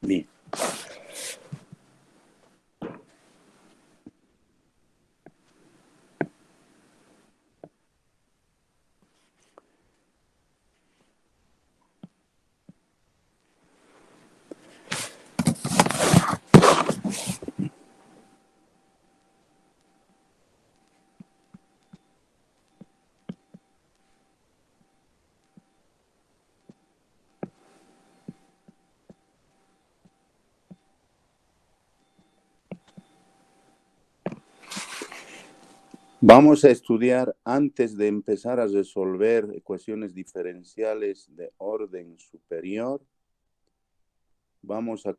Bien. Vamos a estudiar, antes de empezar a resolver ecuaciones diferenciales de orden superior, vamos a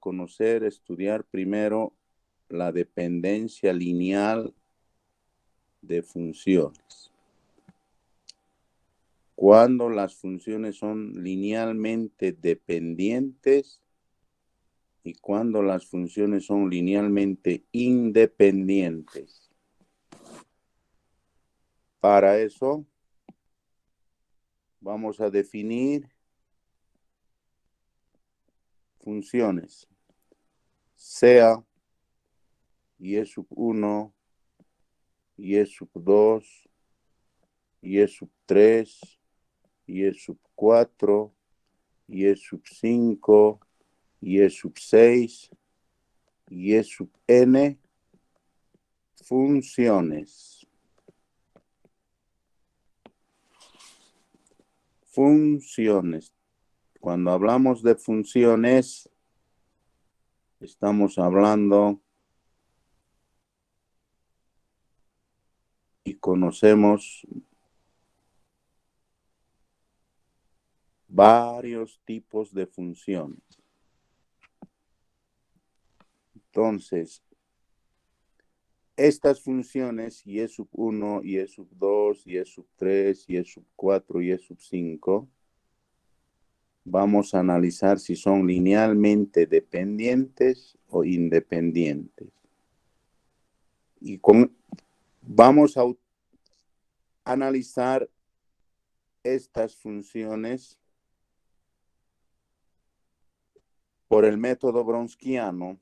estudiar primero la dependencia lineal de funciones. Cuando las funciones son linealmente dependientes y cuando las funciones son linealmente independientes. Para eso vamos a definir funciones, sea y sub 1, y sub 2, y sub 3, y sub 4, y sub 5, y sub 6, y sub n funciones. Funciones. Cuando hablamos de funciones, estamos hablando y conocemos varios tipos de funciones. Entonces, estas funciones, y sub 1, y sub 2, y sub 3, y sub 4, y sub 5, vamos a analizar si son linealmente dependientes o independientes. Y vamos a analizar estas funciones por el método Wronskiano.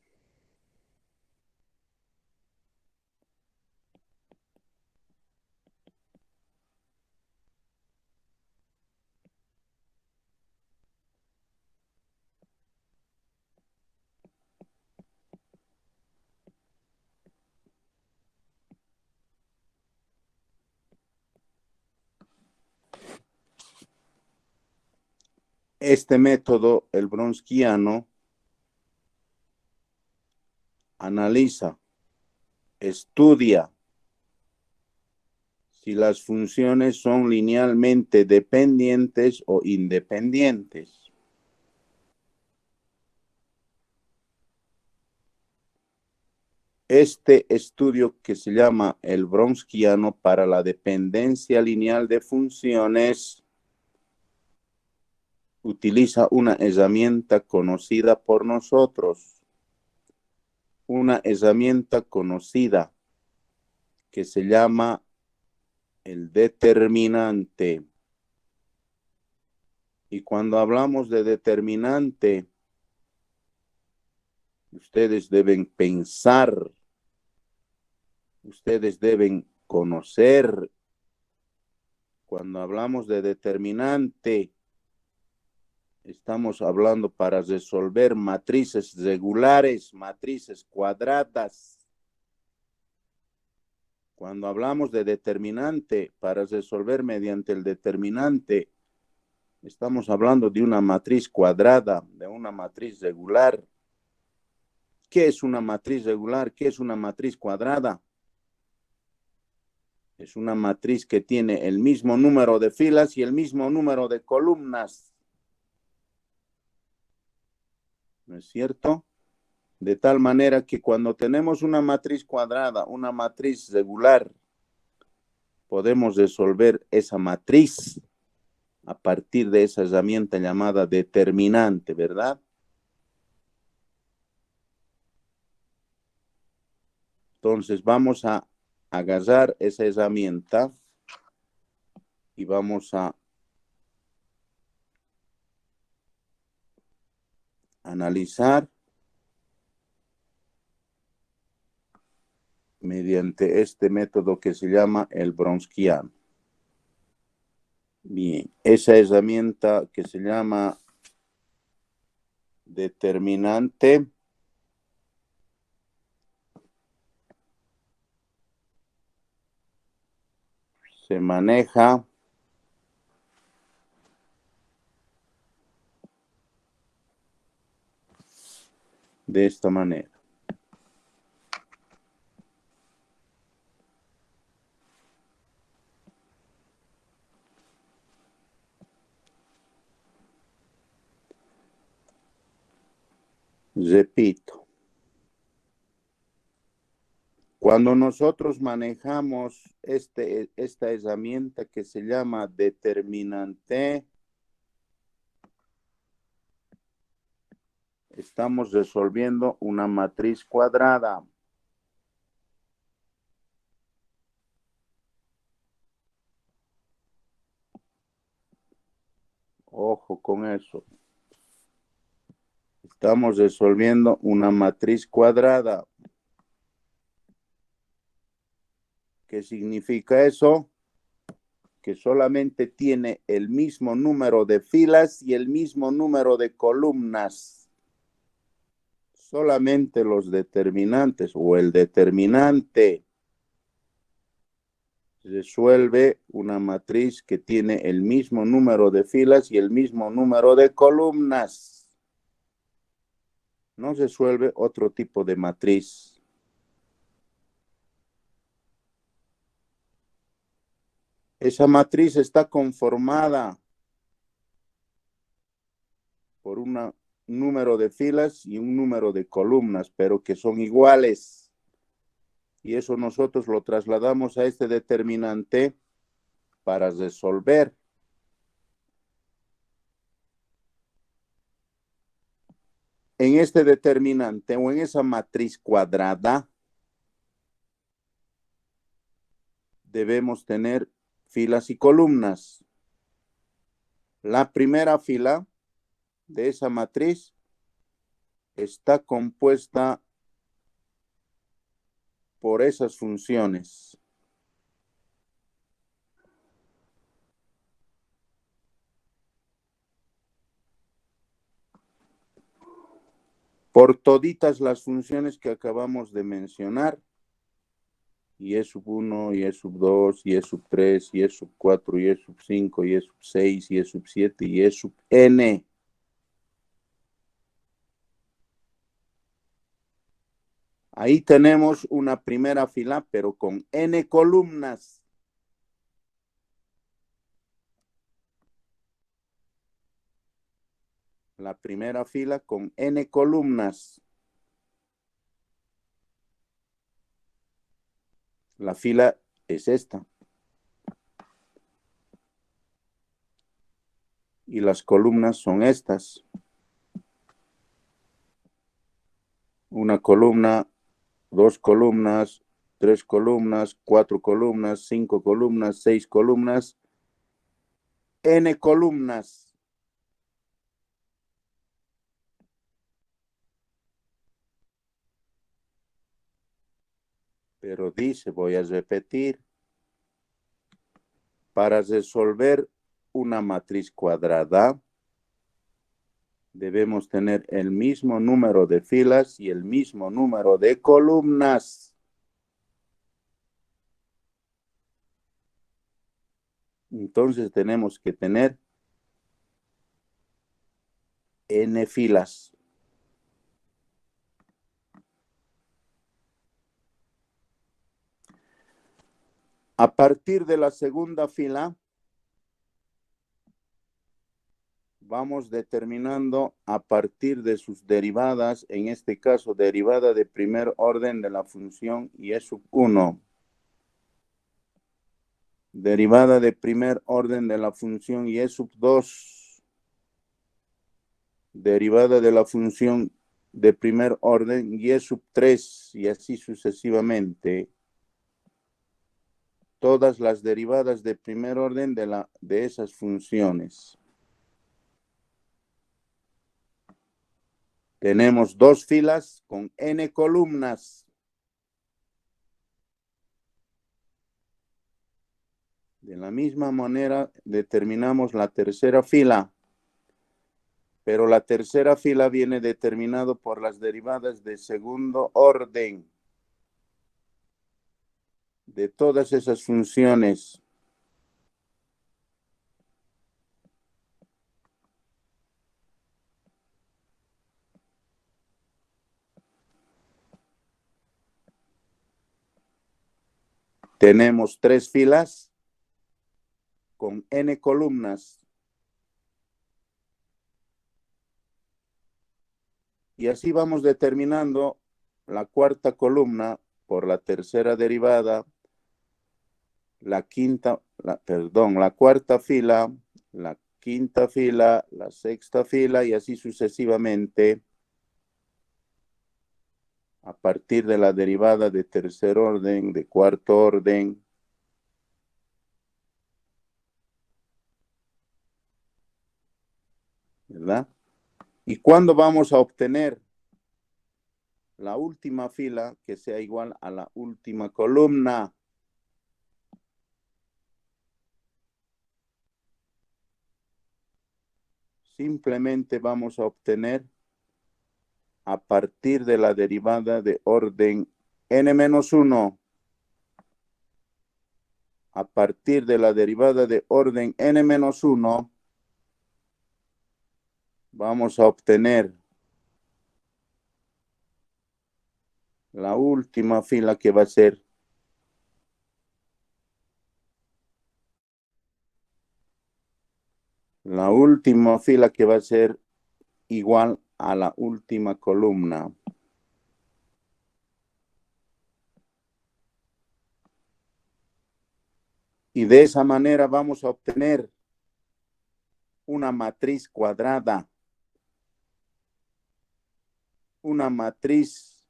Este método, el Wronskiano, analiza, estudia si las funciones son linealmente dependientes o independientes. Este estudio, que se llama el Wronskiano para la dependencia lineal de funciones, utiliza una herramienta conocida por nosotros, una herramienta conocida que se llama el determinante. Y cuando hablamos de determinante, ustedes deben pensar, ustedes deben conocer. Cuando hablamos de determinante, estamos hablando para resolver matrices regulares, matrices cuadradas. Cuando hablamos de determinante, para resolver mediante el determinante, estamos hablando de una matriz cuadrada, de una matriz regular. ¿Qué es una matriz regular? ¿Qué es una matriz cuadrada? Es una matriz que tiene el mismo número de filas y el mismo número de columnas. ¿No es cierto? De tal manera que cuando tenemos una matriz cuadrada, una matriz regular, podemos resolver esa matriz a partir de esa herramienta llamada determinante, ¿verdad? Entonces vamos a agarrar esa herramienta y vamos a analizar mediante este método que se llama el Bronsquiano. Bien, esa herramienta que se llama determinante se maneja de esta manera. Repito, cuando nosotros manejamos esta herramienta que se llama determinante, estamos resolviendo una matriz cuadrada. Ojo con eso. Estamos resolviendo una matriz cuadrada. ¿Qué significa eso? Que solamente tiene el mismo número de filas y el mismo número de columnas. Solamente los determinantes o el determinante resuelve una matriz que tiene el mismo número de filas y el mismo número de columnas. No resuelve otro tipo de matriz. Esa matriz está conformada por un número de filas y un número de columnas, pero que son iguales. Y eso nosotros lo trasladamos a este determinante para resolver. En este determinante o en esa matriz cuadrada debemos tener filas y columnas. La primera fila de esa matriz está compuesta por esas funciones. Por toditas las funciones que acabamos de mencionar, y es sub 1, y es sub 2, y es sub 3, y es sub 4, y es sub 5, y es sub 6, y es sub 7, y es sub n. Ahí tenemos una primera fila, pero con n columnas. La primera fila con n columnas. La fila es esta. Y las columnas son estas. Una columna, dos columnas, tres columnas, cuatro columnas, cinco columnas, seis columnas, n columnas. Pero dice, voy a repetir, para resolver una matriz cuadrada, debemos tener el mismo número de filas y el mismo número de columnas. Entonces tenemos que tener n filas. A partir de la segunda fila, vamos determinando a partir de sus derivadas, en este caso derivada de primer orden de la función y es sub 1. Derivada de primer orden de la función y es sub 2. Derivada de la función de primer orden y es sub 3 y así sucesivamente. Todas las derivadas de primer orden de esas funciones. Tenemos dos filas con n columnas. De la misma manera determinamos la tercera fila, pero la tercera fila viene determinado por las derivadas de segundo orden de todas esas funciones. Tenemos 3 filas con n columnas. Y así vamos determinando la cuarta columna por la tercera derivada, la cuarta fila, la quinta fila, la sexta fila y así sucesivamente a partir de la derivada de tercer orden, de cuarto orden. ¿Verdad? ¿Y cuándo vamos a obtener la última fila que sea igual a la última columna? Simplemente vamos a obtener a partir de la derivada de orden n-1. A partir de la derivada de orden n-1, vamos a obtener la última fila que va a ser igual a la última columna. Y de esa manera vamos a obtener una matriz cuadrada. Una matriz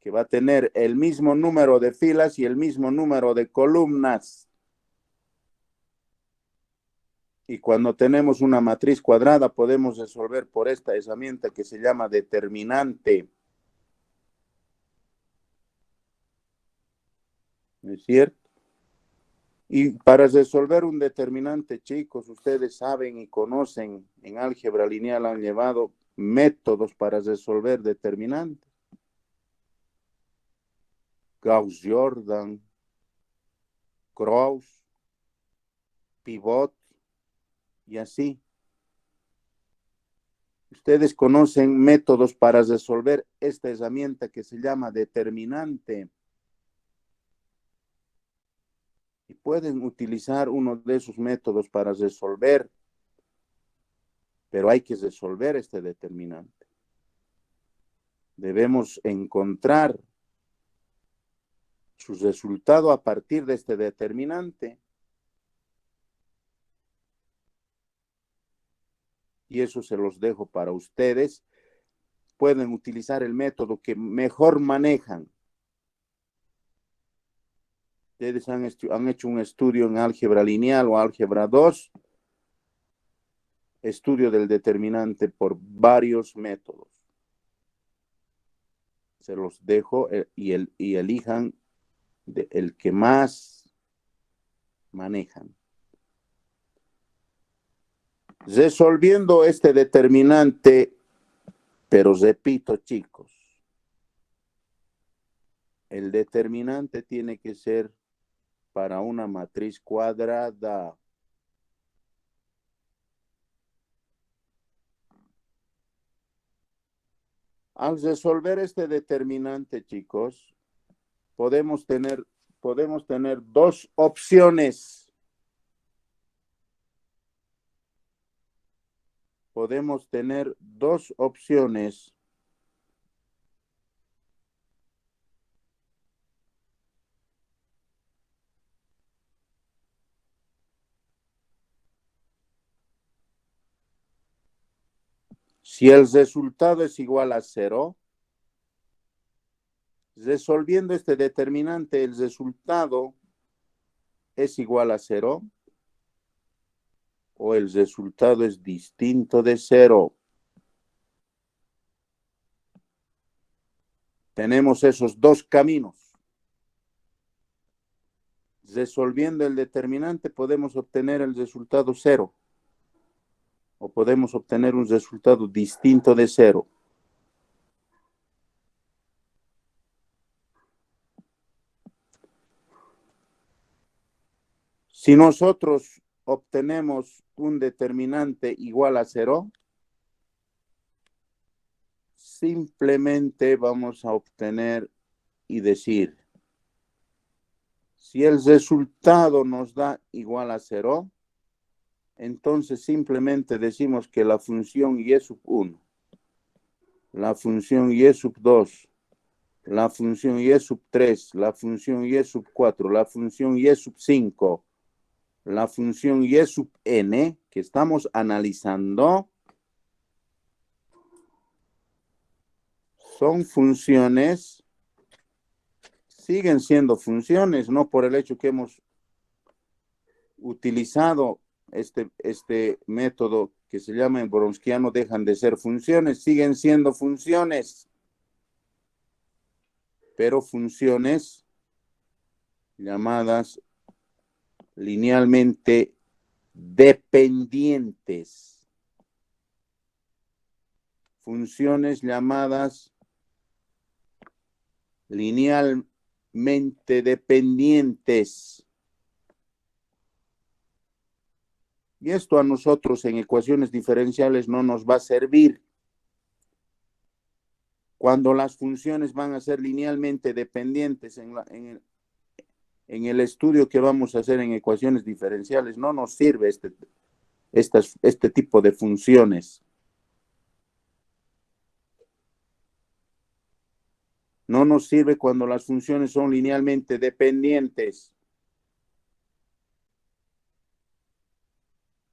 que va a tener el mismo número de filas y el mismo número de columnas. Y cuando tenemos una matriz cuadrada podemos resolver por esta herramienta que se llama determinante. ¿No es cierto? Y para resolver un determinante, chicos, ustedes saben y conocen, en álgebra lineal han llevado métodos para resolver determinantes. Gauss-Jordan, Krauss, Pivot y así. Ustedes conocen métodos para resolver esta herramienta que se llama determinante. Y pueden utilizar uno de esos métodos para resolver, pero hay que resolver este determinante. Debemos encontrar su resultado a partir de este determinante. Y eso se los dejo para ustedes. Pueden utilizar el método que mejor manejan. Ustedes han hecho un estudio en álgebra lineal o álgebra 2, estudio del determinante por varios métodos. Se los dejo y elijan el que más manejan. Resolviendo este determinante, pero repito, chicos, el determinante tiene que ser para una matriz cuadrada. Al resolver este determinante, chicos, podemos tener dos opciones. Podemos tener dos opciones. Si el resultado es igual a 0, resolviendo este determinante, el resultado es igual a 0 o el resultado es distinto de 0. Tenemos esos dos caminos. resolviendo el determinante podemos obtener el resultado 0 o podemos obtener un resultado distinto de 0. Si nosotros obtenemos un determinante igual a 0, simplemente vamos a obtener y decir, si el resultado nos da igual a 0, entonces simplemente decimos que la función y sub 1, la función y sub 2, la función y sub 3, la función y sub 4, la función y sub 5, la función y sub n que estamos analizando son funciones, siguen siendo funciones, no por el hecho que hemos utilizado este método que se llama bronsquiano, dejan de ser funciones, siguen siendo funciones, pero funciones llamadas linealmente dependientes. Funciones llamadas linealmente dependientes. Y esto a nosotros en ecuaciones diferenciales no nos va a servir. Cuando las funciones van a ser linealmente dependientes en el estudio que vamos a hacer en ecuaciones diferenciales, no nos sirve este tipo de funciones. No nos sirve cuando las funciones son linealmente dependientes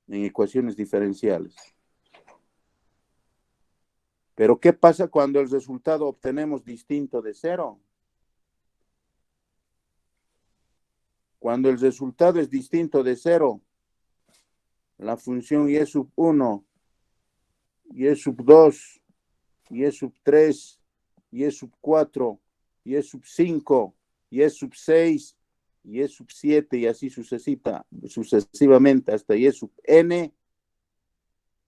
en ecuaciones diferenciales. Pero ¿qué pasa cuando el resultado obtenemos distinto de 0? Cuando el resultado es distinto de 0, la función y sub 1, y sub 2, y sub 3, y sub 4, y sub 5, y sub 6, y sub 7, y así sucesivamente hasta y sub n,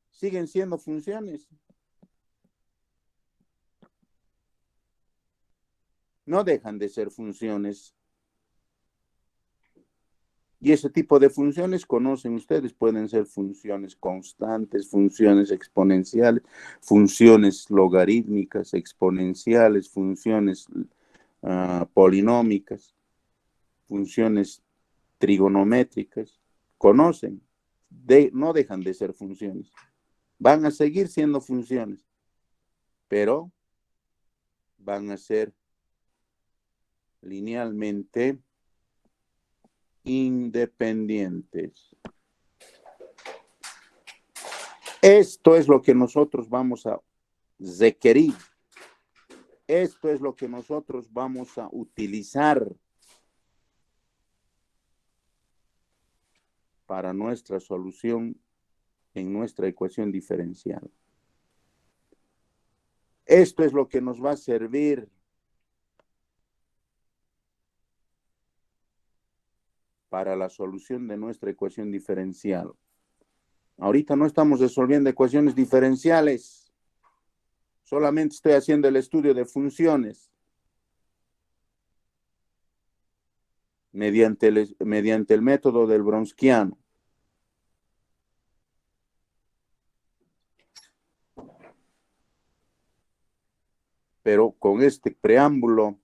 siguen siendo funciones. No dejan de ser funciones. Y ese tipo de funciones, conocen ustedes, pueden ser funciones constantes, funciones exponenciales, funciones logarítmicas, exponenciales, funciones polinómicas, funciones trigonométricas. Conocen, no dejan de ser funciones. Van a seguir siendo funciones, pero van a ser linealmente independientes. Esto es lo que nosotros vamos a requerir. Esto es lo que nosotros vamos a utilizar para nuestra solución en nuestra ecuación diferencial. Esto es lo que nos va a servir para la solución de nuestra ecuación diferencial. Ahorita no estamos resolviendo ecuaciones diferenciales. Solamente estoy haciendo el estudio de funciones mediante el método del bronsquiano. Pero con este preámbulo,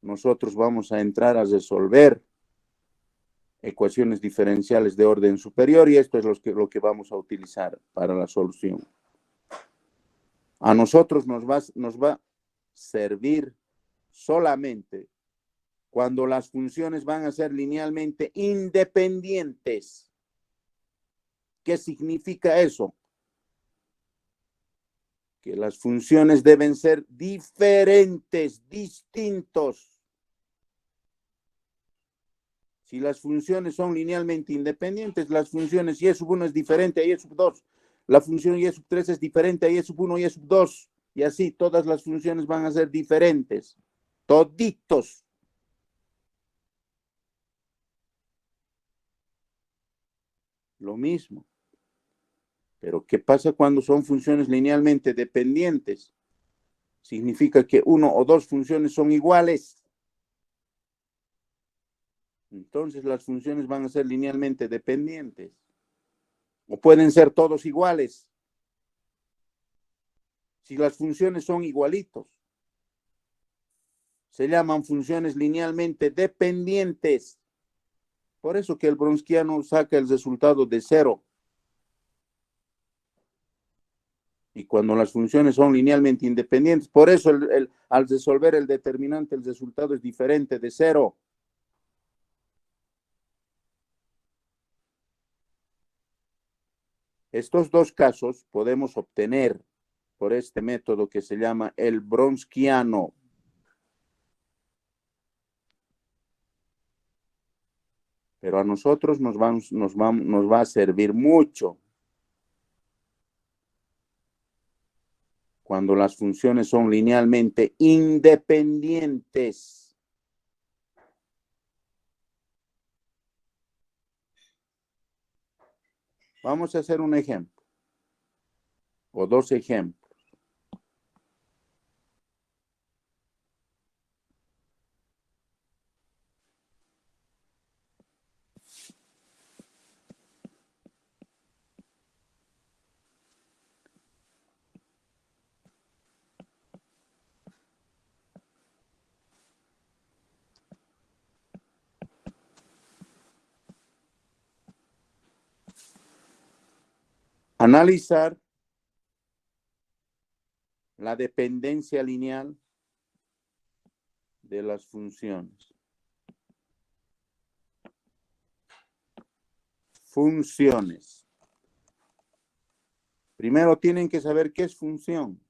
nosotros vamos a entrar a resolver ecuaciones diferenciales de orden superior y esto es lo que vamos a utilizar para la solución. A nosotros nos va a servir solamente cuando las funciones van a ser linealmente independientes. ¿Qué significa eso? Que las funciones deben ser diferentes, distintos. Si las funciones son linealmente independientes, las funciones y sub 1 es diferente a y sub 2. La función y sub 3 es diferente a y sub 1 y sub 2. Y así todas las funciones van a ser diferentes. Toditos. Lo mismo. Pero ¿qué pasa cuando son funciones linealmente dependientes? Significa que uno o dos funciones son iguales. Entonces las funciones van a ser linealmente dependientes. O pueden ser todos iguales. Si las funciones son igualitos, se llaman funciones linealmente dependientes. Por eso que el Bronsquiano saca el resultado de 0. Y cuando las funciones son linealmente independientes, por eso al resolver el determinante, el resultado es diferente de 0. Estos dos casos podemos obtener por este método que se llama el Bronsquiano. Pero a nosotros nos va a servir mucho cuando las funciones son linealmente independientes. Vamos a hacer un ejemplo o dos ejemplos. Analizar la dependencia lineal de las funciones. Funciones. Primero tienen que saber qué es función.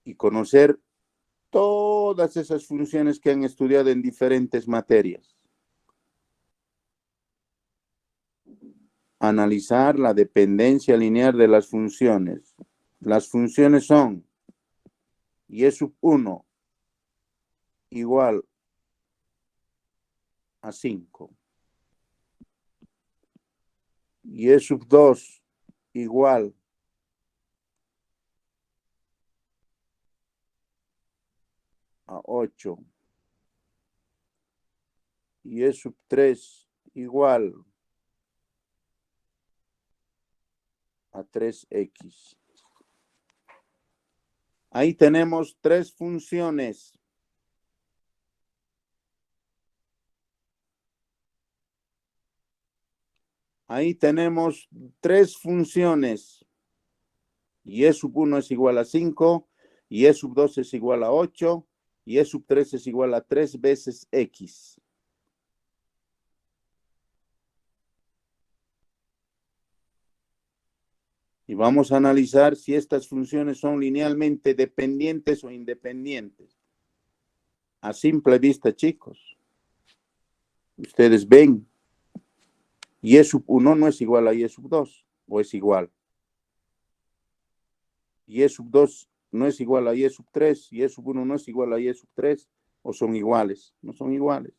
Y conocer todas esas funciones que han estudiado en diferentes materias. Analizar la dependencia lineal de las funciones. Las funciones son y sub 1 igual a 5. Y sub 2 igual a 8. Y sub 3 igual a 3x. Ahí tenemos tres funciones. Ahí tenemos tres funciones. Y E sub 1 es igual a 5, y E sub 2 es igual a 8, y E sub 3 es igual a 3 veces x. Y vamos a analizar si estas funciones son linealmente dependientes o independientes. A simple vista, chicos, ustedes ven, y E sub 1 no es igual a Y sub 2, o es igual. Y E sub 2 no es igual a Y sub 3, y E sub 1 no es igual a Y sub 3, o son iguales, no son iguales.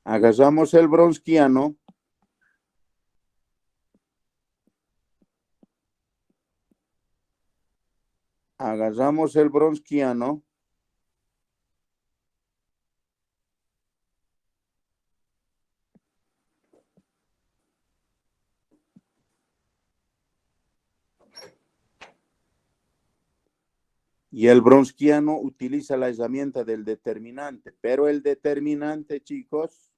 Agarramos el Bronsquiano. Agarramos el Bronsquiano. Y el Bronsquiano utiliza la herramienta del determinante, pero el determinante, chicos,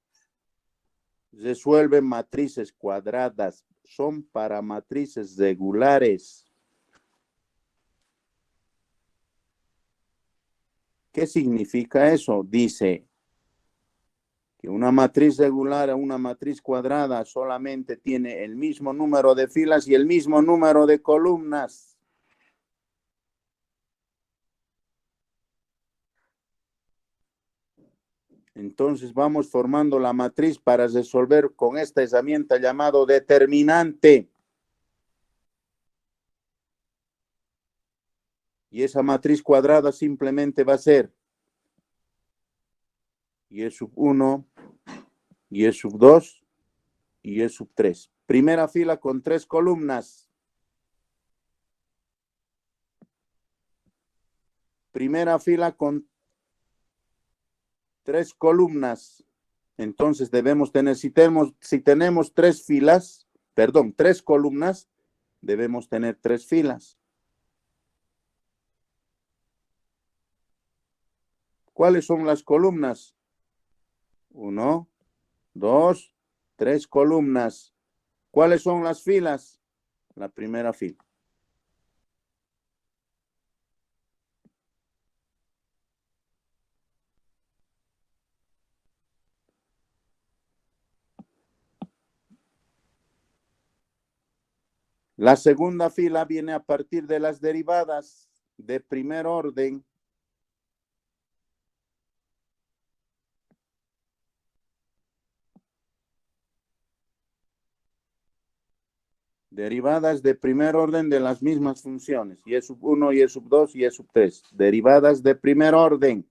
resuelve matrices cuadradas, son para matrices regulares. ¿Qué significa eso? Dice que una matriz regular o una matriz cuadrada solamente tiene el mismo número de filas y el mismo número de columnas. Entonces vamos formando la matriz para resolver con esta herramienta llamado determinante. Y esa matriz cuadrada simplemente va a ser y sub 1, y sub 2, y sub 3. Primera fila con 3 columnas. Primera fila con 3 columnas. Entonces debemos tener, si tenemos 3 filas, perdón, 3 columnas, debemos tener 3 filas. ¿Cuáles son las columnas? 1, 2, 3 columnas. ¿Cuáles son las filas? La primera fila. La segunda fila viene a partir de las derivadas de primer orden. Derivadas de primer orden de las mismas funciones. Y sub 1, y sub 2, y sub 3. Derivadas de primer orden.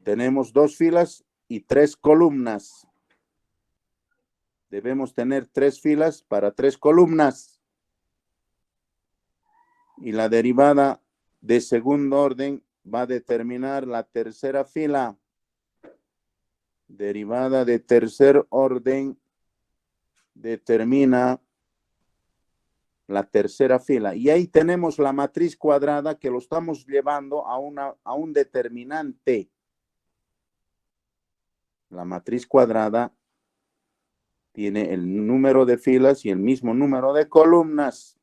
Tenemos 2 filas y 3 columnas. Debemos tener 3 filas para 3 columnas. Y la derivada de segundo orden va a determinar la tercera fila. Derivada de tercer orden determina la tercera fila. Y ahí tenemos la matriz cuadrada que lo estamos llevando a un determinante. La matriz cuadrada tiene el número de filas y el mismo número de columnas.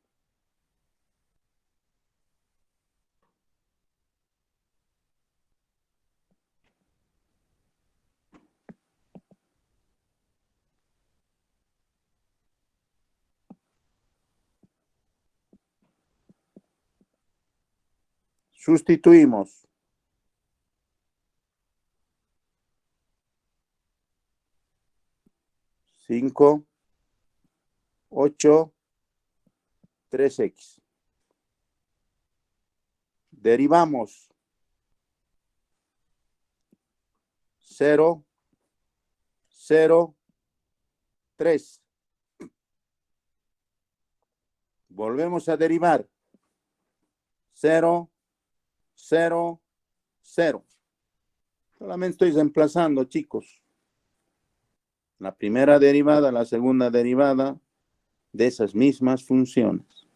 Sustituimos. 5, 8, 3x. Derivamos 0, 0, 3. Volvemos a derivar 0, 0, 0. Solamente estoy reemplazando, chicos. La primera derivada, la segunda derivada de esas mismas funciones.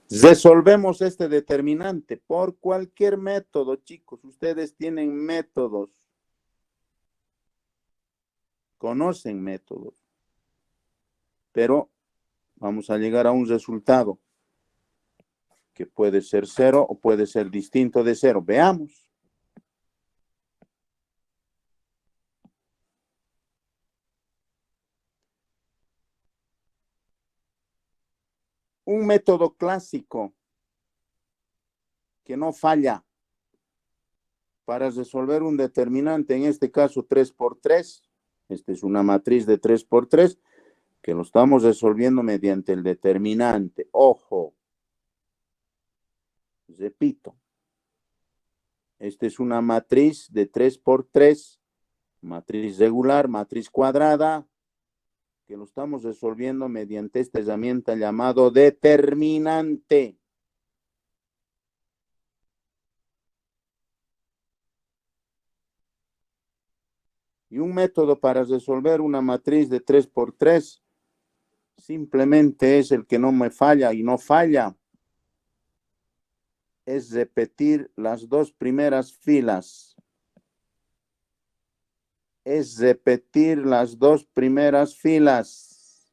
Resolvemos este determinante por cualquier método, chicos. Ustedes tienen métodos. Conocen métodos. Pero vamos a llegar a un resultado que puede ser 0 o puede ser distinto de 0. Veamos. Un método clásico que no falla para resolver un determinante, en este caso 3 por 3. Esta es una matriz de 3 por 3 que lo estamos resolviendo mediante el determinante. Ojo. Repito. Esta es una matriz de 3 por 3, matriz regular, matriz cuadrada, que lo estamos resolviendo mediante esta herramienta llamado determinante. Y un método para resolver una matriz de 3 por 3 simplemente es el que no me falla y no falla. Es repetir las 2 primeras filas. Es repetir las 2 primeras filas.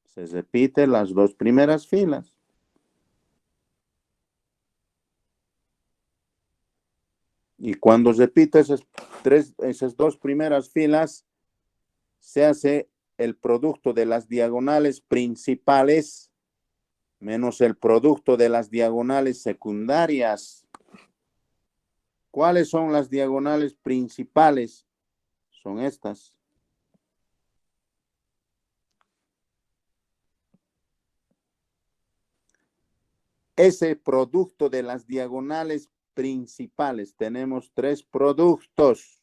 Se repite las 2 primeras filas. Y cuando repite esas 2 primeras filas, se hace el producto de las diagonales principales menos el producto de las diagonales secundarias. ¿Cuáles son las diagonales principales? Son estas. Ese producto de las diagonales principales. Tenemos tres productos.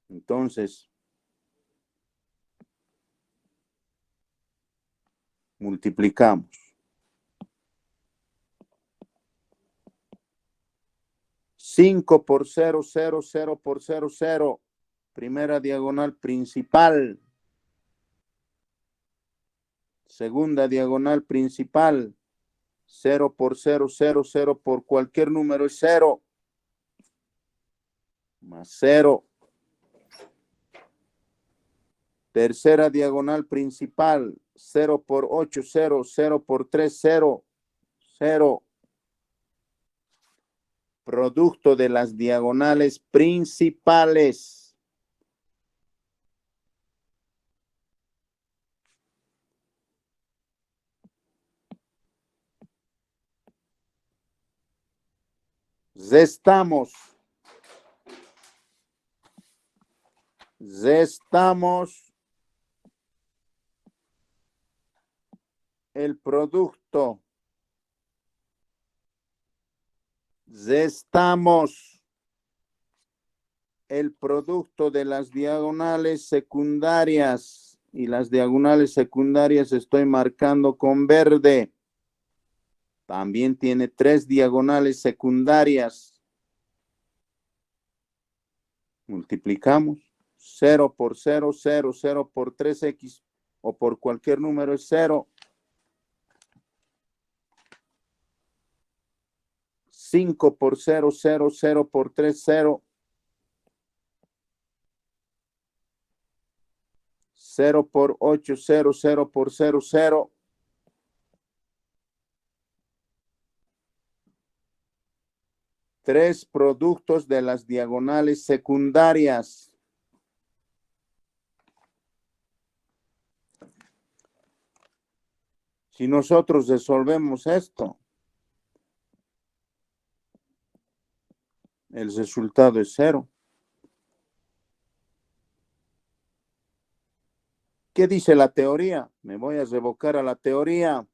Entonces, multiplicamos. 5 por 0, 0, 0 por 0, 0. Primera diagonal principal. Segunda diagonal principal. 0 por 0, 0, 0 por cualquier número es 0. Más 0. Tercera diagonal principal. 0 por 8, 0, 0 por 3, 0, 0. Producto de las diagonales principales. Restamos. Restamos el producto. Restamos el producto de las diagonales secundarias. Y las diagonales secundarias estoy marcando con verde. También tiene tres diagonales secundarias. Multiplicamos. 0 por 0, 0, 0 por 3x o por cualquier número es 0. 5 por 0, 0, 0 por 3, 0. 0 por 8, 0, 0 por 0, 0. Tres productos de las diagonales secundarias. Si nosotros resolvemos esto, el resultado es 0. ¿Qué dice la teoría? Me voy a revocar a la teoría.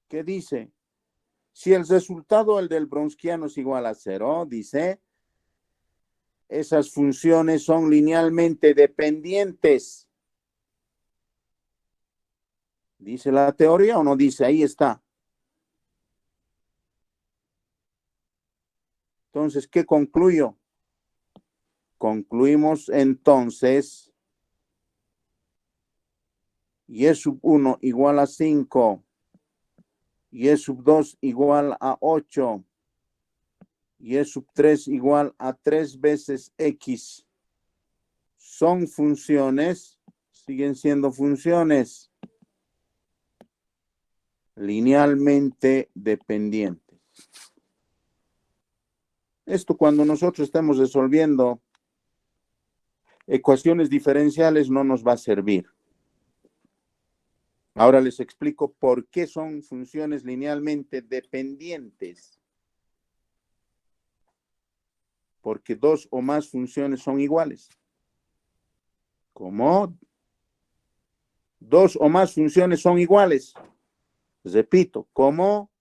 ¿Qué dice? Si el resultado, el del Bronsquiano, es igual a 0, dice, esas funciones son linealmente dependientes. ¿Dice la teoría o no dice? Ahí está. Entonces, ¿qué concluyo? Concluimos entonces y sub 1 igual a 5, y sub 2 igual a 8, y sub 3 igual a 3 veces x. Son funciones, siguen siendo funciones linealmente dependientes. Esto cuando nosotros estemos resolviendo ecuaciones diferenciales no nos va a servir. Ahora les explico por qué son funciones linealmente dependientes. Porque dos o más funciones son iguales. ¿Cómo? Dos o más funciones son iguales. Repito, ¿cómo?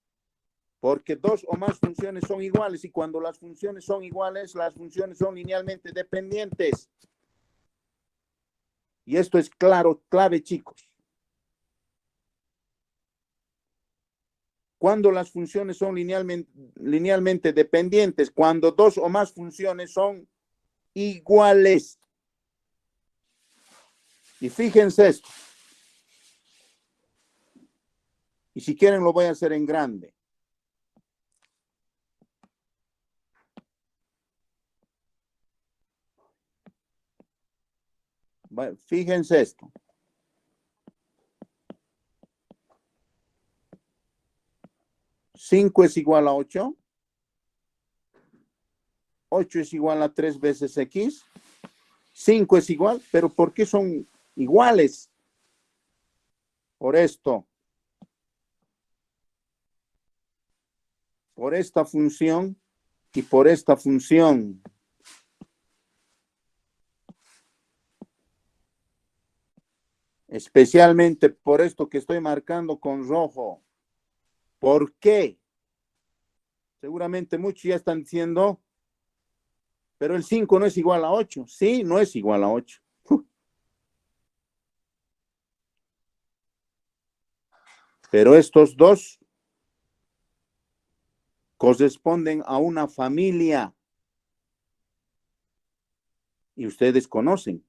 Porque dos o más funciones son iguales y cuando las funciones son iguales, las funciones son linealmente dependientes. Y esto es claro, clave, chicos. Cuando las funciones son linealmente dependientes, cuando dos o más funciones son iguales. Y fíjense esto. Y si quieren lo voy a hacer en grande. Fíjense esto. 5 es igual a 8. 8 es igual a 3 veces X, 5 es igual, pero ¿por qué son iguales? Por esto, por esta función y por esta función. Especialmente por esto que estoy marcando con rojo. ¿Por qué? Seguramente muchos ya están diciendo, pero el 5 no es igual a 8. Sí, no es igual a 8. Pero estos dos corresponden a una familia. Y ustedes conocen.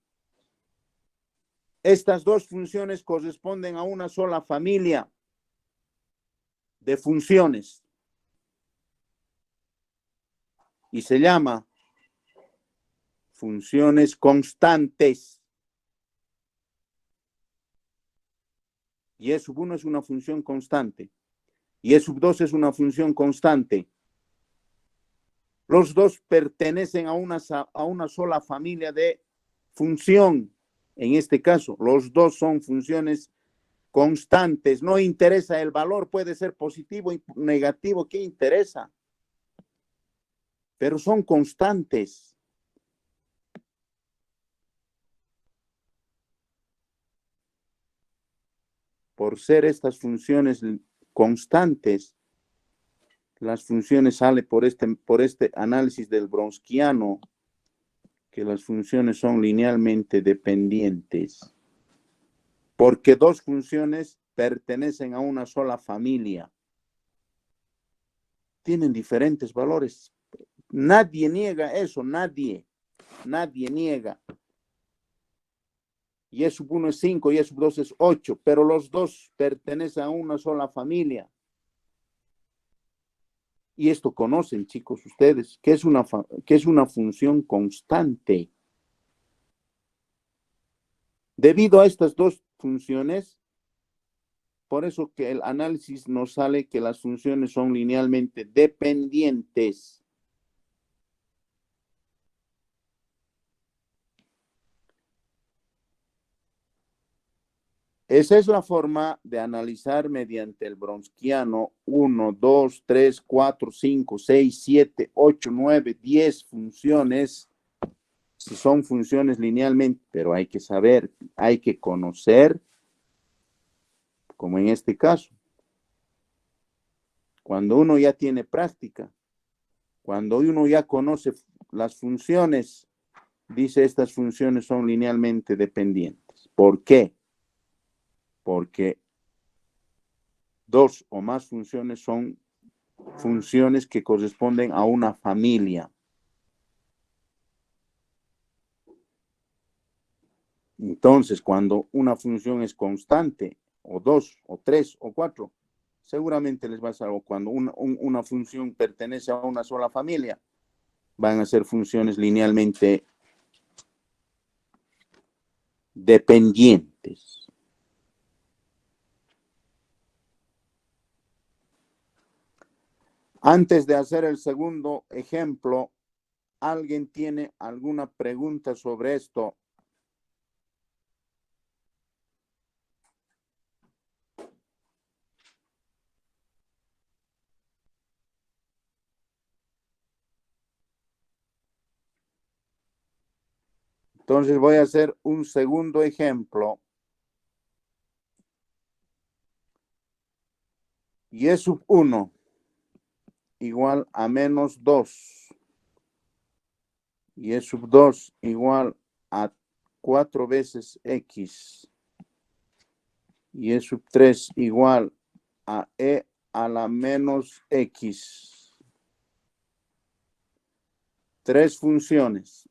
Estas dos funciones corresponden a una sola familia de funciones. Y se llama funciones constantes. Y E sub 1 es una función constante. Y E sub 2 es una función constante. Los dos pertenecen a una sola familia de función. En este caso, los dos son funciones constantes. No interesa el valor, puede ser positivo y negativo, ¿qué interesa? Pero son constantes. Por ser estas funciones constantes, las funciones sale por este análisis del Wronskiano, que las funciones son linealmente dependientes, porque dos funciones pertenecen a una sola familia. Tienen diferentes valores. Nadie niega eso, nadie niega. Y E sub 1 es 5 y E sub 2 es 8, pero los dos pertenecen a una sola familia. Y esto conocen, chicos, ustedes, que es una función constante. Debido a estas dos funciones, por eso que el análisis nos sale que las funciones son linealmente dependientes. Esa es la forma de analizar mediante el Wronskiano 1, 2, 3, 4, 5, 6, 7, 8, 9, 10 funciones, si son funciones linealmente, pero hay que saber, hay que conocer, como en este caso, cuando uno ya tiene práctica, cuando uno ya conoce las funciones, dice estas funciones son linealmente dependientes. ¿Por qué? Porque dos o más funciones son funciones que corresponden a una familia. Entonces, cuando una función es constante, o dos, o tres, o cuatro, seguramente les va a salir, cuando una función pertenece a una sola familia, van a ser funciones linealmente dependientes. Antes de hacer el segundo ejemplo, ¿alguien tiene alguna pregunta sobre esto? Entonces voy a hacer un segundo ejemplo. Y E sub 1 igual a menos 2. Y E sub 2 igual a 4 veces X. Y E sub 3 igual a E a la menos X. Tres funciones.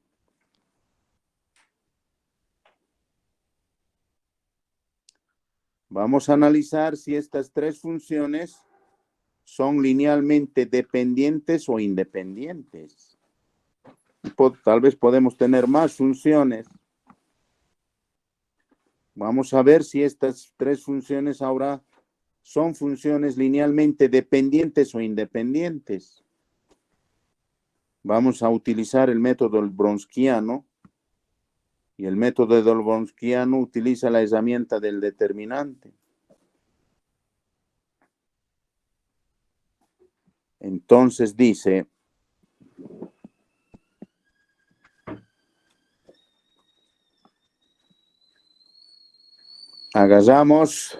Vamos a analizar si estas tres funciones son linealmente dependientes o independientes. Tal vez podemos tener más funciones. Vamos a ver si estas tres funciones ahora son funciones linealmente dependientes o independientes. Vamos a utilizar el método Wronskiano. Y el método del Wronskiano utiliza la herramienta del determinante. Entonces dice, agarramos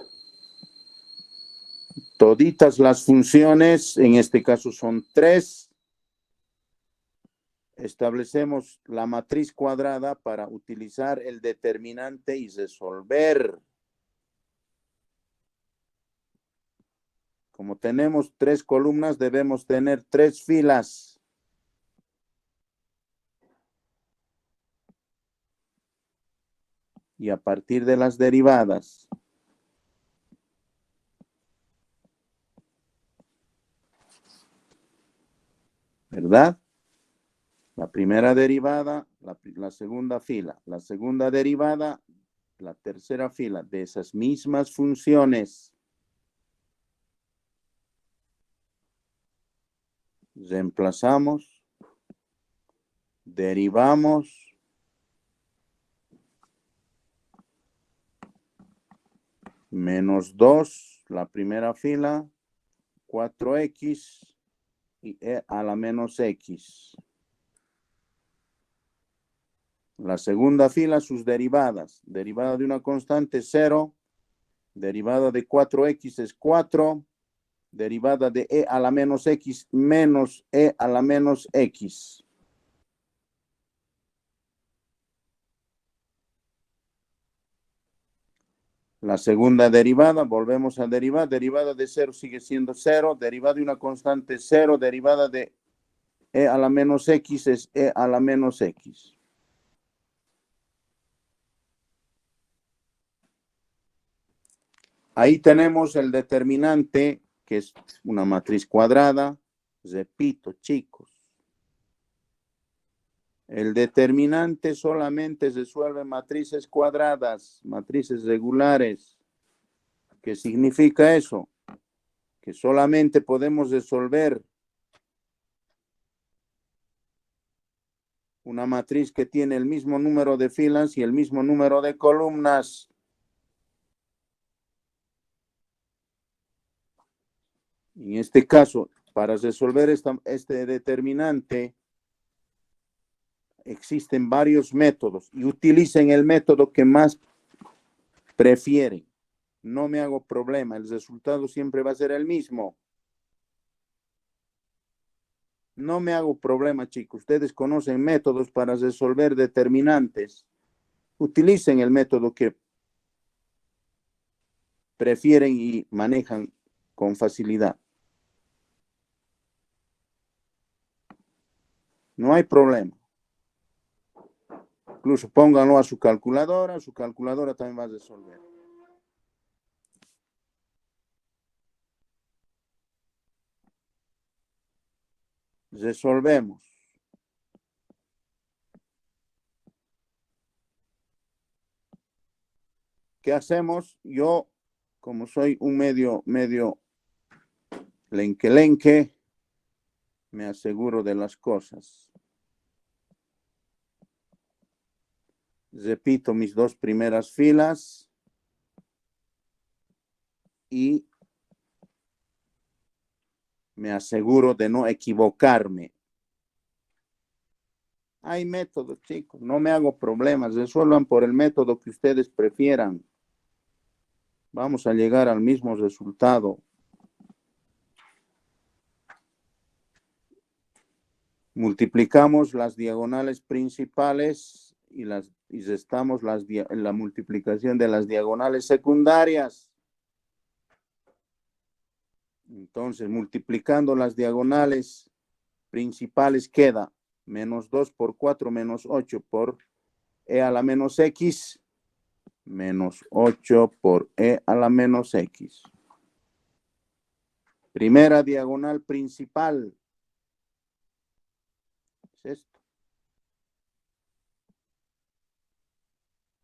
toditas las funciones, en este caso son 3. Establecemos la matriz cuadrada para utilizar el determinante y resolver. Como tenemos 3 columnas, debemos tener 3 filas. Y a partir de las derivadas, ¿verdad? La primera derivada, la segunda fila, la segunda derivada, la tercera fila de esas mismas funciones. Reemplazamos, derivamos, menos 2, la primera fila, 4x y e a la menos x. La segunda fila, sus derivadas. Derivada de una constante, 0. Derivada de 4x es 4. Derivada de e a la menos x menos e a la menos x. La segunda derivada, volvemos a derivar. Derivada de 0 sigue siendo 0. Derivada de una constante, 0. Derivada de e a la menos x es e a la menos x. Ahí tenemos el determinante, que es una matriz cuadrada. Repito, chicos. El determinante solamente resuelve matrices cuadradas, matrices regulares. ¿Qué significa eso? Que solamente podemos resolver una matriz que tiene el mismo número de filas y el mismo número de columnas. En este caso, para resolver este determinante, existen varios métodos y utilicen el método que más prefieren. No me hago problema, el resultado siempre va a ser el mismo. No me hago problema, chicos. Ustedes conocen métodos para resolver determinantes. Utilicen el método que prefieren y manejan con facilidad. No hay problema. Incluso pónganlo a su calculadora también va a resolver. Resolvemos. ¿Qué hacemos? Yo, como soy un medio lenque, me aseguro de las cosas. Repito mis 2 primeras filas y me aseguro de no equivocarme. Hay métodos, chicos, no me hago problemas, resuelvan por el método que ustedes prefieran. Vamos a llegar al mismo resultado. Multiplicamos las diagonales principales y restamos la multiplicación de las diagonales secundarias. Entonces, multiplicando las diagonales principales queda menos 2 por 4 menos 8 por e a la menos x, menos 8 por e a la menos x. Primera diagonal principal. Es esto.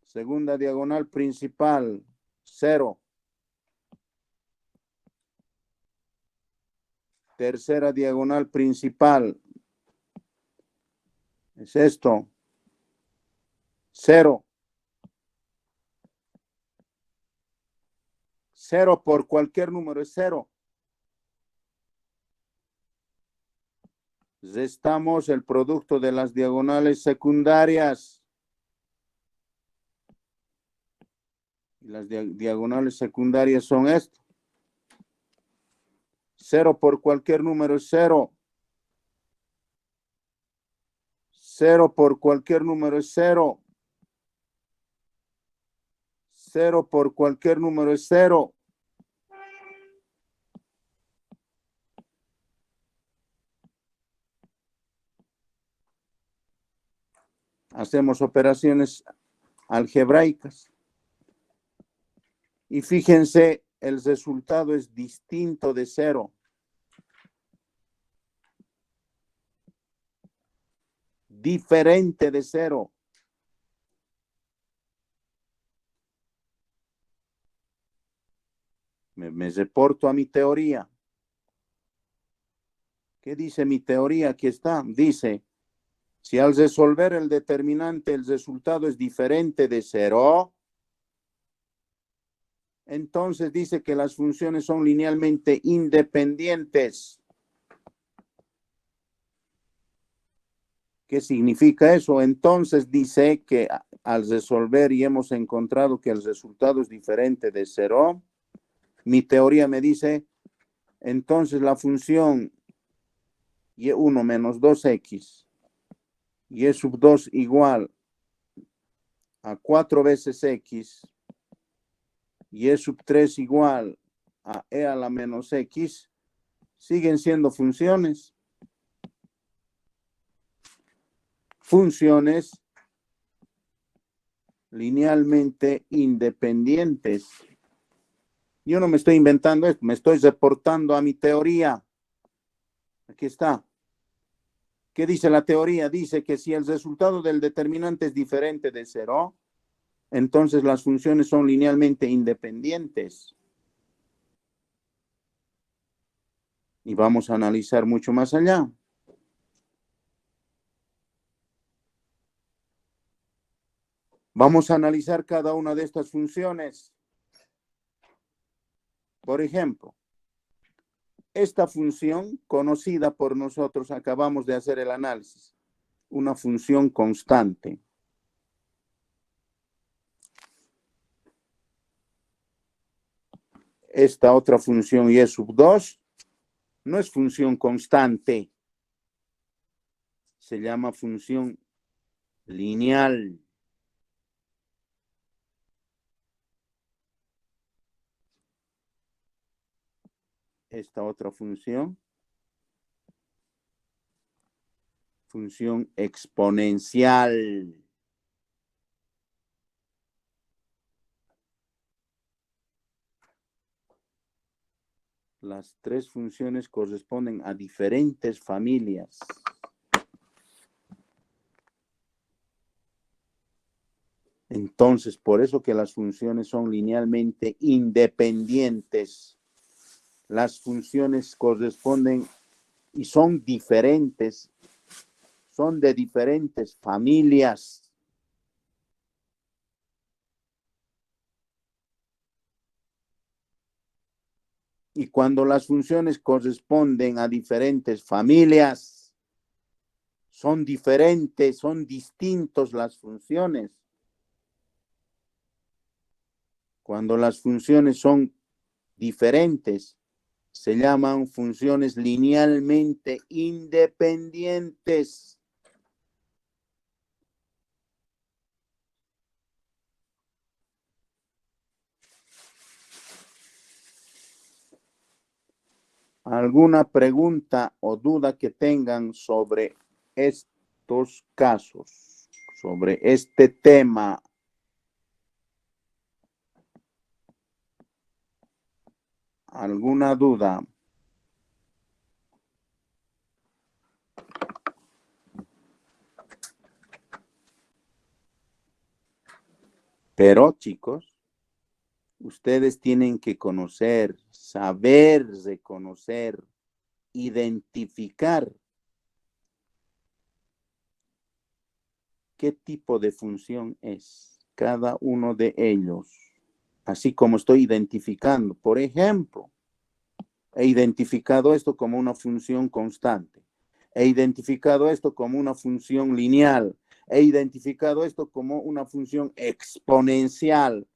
Segunda diagonal principal, 0. Tercera diagonal principal, Es esto. 0. 0 por cualquier número es 0. Restamos el producto de las diagonales secundarias. Las diagonales secundarias son esto. 0 por cualquier número es 0. 0 por cualquier número es 0. 0 por cualquier número es 0. Hacemos operaciones algebraicas. Y fíjense, el resultado es distinto de 0. Diferente de 0. Me reporto a mi teoría. ¿Qué dice mi teoría? Aquí está. Dice, si al resolver el determinante el resultado es diferente de 0, entonces dice que las funciones son linealmente independientes. ¿Qué significa eso? Entonces dice que al resolver y hemos encontrado que el resultado es diferente de 0, mi teoría me dice, entonces la función y1 menos 2x y sub 2 igual a 4 veces x y sub 3 igual a a la menos x, siguen siendo funciones. Funciones linealmente independientes. Yo no me estoy inventando esto, me estoy reportando a mi teoría. Aquí está. ¿Qué dice la teoría? Dice que si el resultado del determinante es diferente de 0, entonces las funciones son linealmente independientes. Y vamos a analizar mucho más allá. Vamos a analizar cada una de estas funciones. Por ejemplo, esta función conocida por nosotros, acabamos de hacer el análisis, una función constante. Esta otra función y sub 2 no es función constante, se llama función lineal. Esta otra función exponencial. Las tres funciones corresponden a diferentes familias. Entonces, por eso que las funciones son linealmente independientes. Las funciones corresponden y son diferentes, son de diferentes familias. Y cuando las funciones corresponden a diferentes familias, son diferentes, son distintos las funciones. Cuando las funciones son diferentes, se llaman funciones linealmente independientes. ¿Alguna pregunta o duda que tengan sobre estos casos, sobre este tema? ¿Alguna duda? Pero, chicos, ustedes tienen que conocer, saber reconocer, identificar qué tipo de función es cada uno de ellos, así como estoy identificando. Por ejemplo, he identificado esto como una función constante. He identificado esto como una función lineal. He identificado esto como una función exponencial.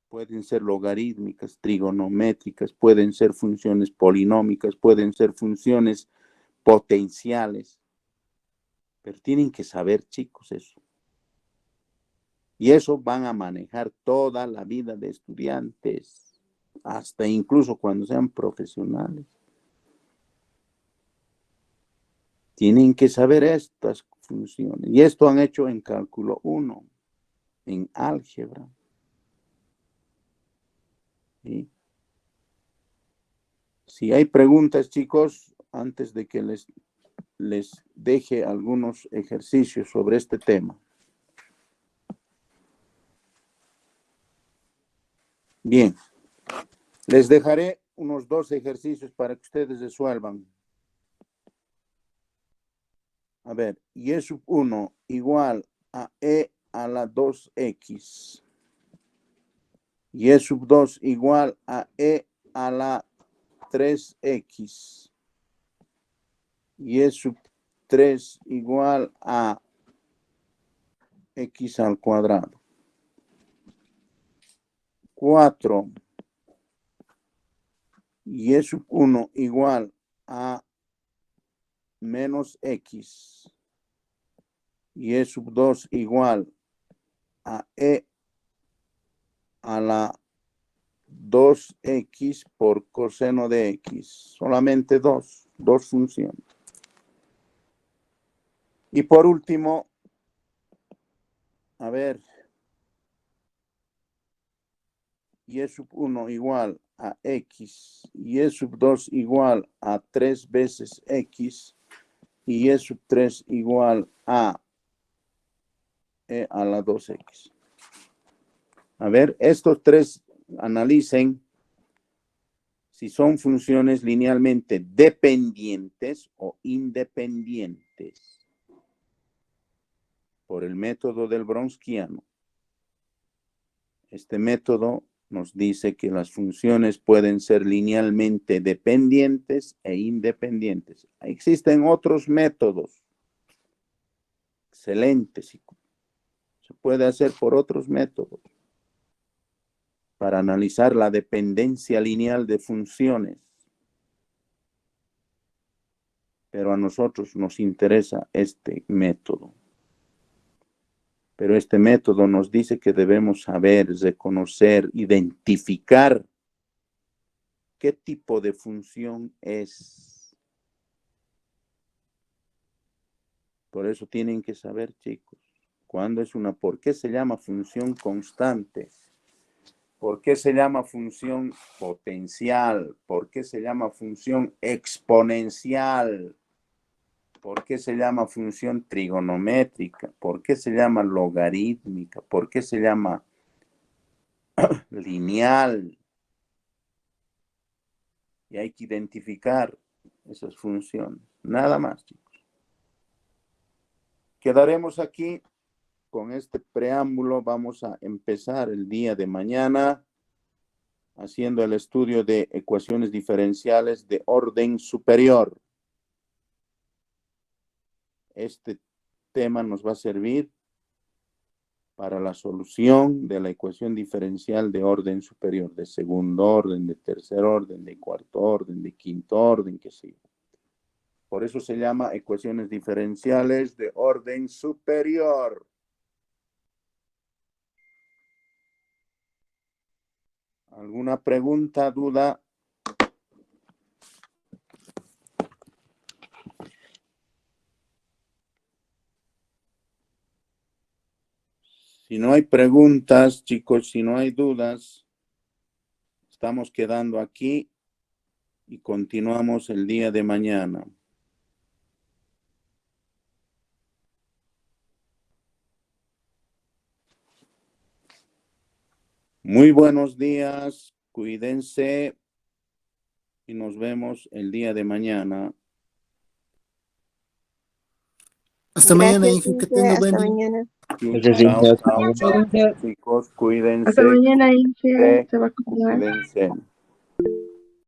Pueden ser logarítmicas, trigonométricas, pueden ser funciones polinómicas, pueden ser funciones potenciales. Pero tienen que saber, chicos, eso. Y eso van a manejar toda la vida de estudiantes, hasta incluso cuando sean profesionales. Tienen que saber estas funciones. Y esto han hecho en cálculo 1, en álgebra. ¿Sí? Si hay preguntas, chicos, antes de que les deje algunos ejercicios sobre este tema. Bien, les dejaré unos 2 ejercicios para que ustedes resuelvan. A ver, y es sub 1 igual a e a la 2x. Y es sub 2 igual a e a la 3x. Y es sub 3 igual a x al cuadrado. 4. Y es sub 1 igual a menos x. Y es sub 2 igual a e a la 2x por coseno de x. Solamente dos funciones. Y por último, a ver, y es sub 1 igual a x, y es sub 2 igual a 3 veces x, y es sub 3 igual a e a la 2x. A ver, estos tres analicen si son funciones linealmente dependientes o independientes por el método del Wronskiano. Este método nos dice que las funciones pueden ser linealmente dependientes e independientes. Existen otros métodos excelentes y se puede hacer por otros métodos para analizar la dependencia lineal de funciones. Pero a nosotros nos interesa este método. Pero este método nos dice que debemos saber, reconocer, identificar qué tipo de función es. Por eso tienen que saber, chicos, cuándo es una, ¿por qué se llama función constante? ¿Por qué se llama función potencial? ¿Por qué se llama función exponencial? ¿Por qué se llama función trigonométrica? ¿Por qué se llama logarítmica? ¿Por qué se llama lineal? Y hay que identificar esas funciones. Nada más, chicos. Quedaremos aquí con este preámbulo. Vamos a empezar el día de mañana haciendo el estudio de ecuaciones diferenciales de orden superior. Este tema nos va a servir para la solución de la ecuación diferencial de orden superior, de segundo orden, de tercer orden, de cuarto orden, de quinto orden, qué sé yo. Por eso se llama ecuaciones diferenciales de orden superior. ¿Alguna pregunta, duda? Si no hay preguntas, chicos, si no hay dudas, estamos quedando aquí y continuamos el día de mañana. Muy buenos días, cuídense y nos vemos el día de mañana. Hasta mañana, Gracias, Inge, que Inge. tenga Hasta buen día. mañana. Gracias, Chao, Inge. Hasta chao, mañana. chao, chicos, cuídense, Hasta mañana, Inge. Se va a continuar. cuídense.